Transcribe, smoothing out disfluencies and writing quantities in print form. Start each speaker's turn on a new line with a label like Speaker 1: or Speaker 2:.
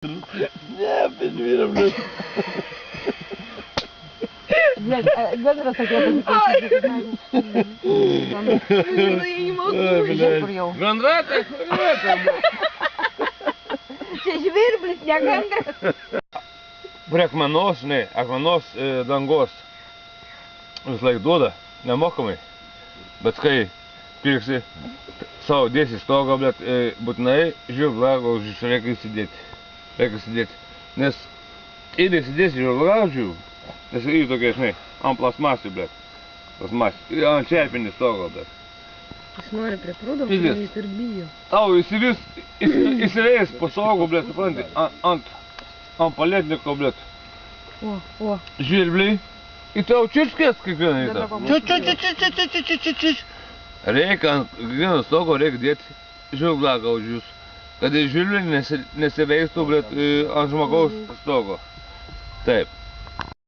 Speaker 1: Ne, bet vyram, blėt.
Speaker 2: Gandras atėjo pasipasakyti.
Speaker 1: Gandratė?
Speaker 2: Čia žvirblis, ne gandras.
Speaker 1: Prie akmenos dangos vis laik duoda, nemokamai. Bet kai pirksi savo dėsi stogą, blėt, būtinai žirvlagą reikia įsidėti. Nes įdės įdėsi žirvlagą žirvų, nes į tokia, žinai, ant plasmasių, blėt. Plasmasių. Ant čerpinį stogą, blėt.
Speaker 2: Jis nori prie prūdo, jis ir bijo.
Speaker 1: Tau įsileis po stogu, blėt, supranti, ant paletniko, blėt.
Speaker 2: O.
Speaker 1: Žirbliai. Ir tau čirškės kiekvieną rytą. Reikia ant kiekvieno stogo reikia dėti žirvlagą už jūs. Kad žirbliai nesiveistų, blėt, ant žmogaus stogo. Taip.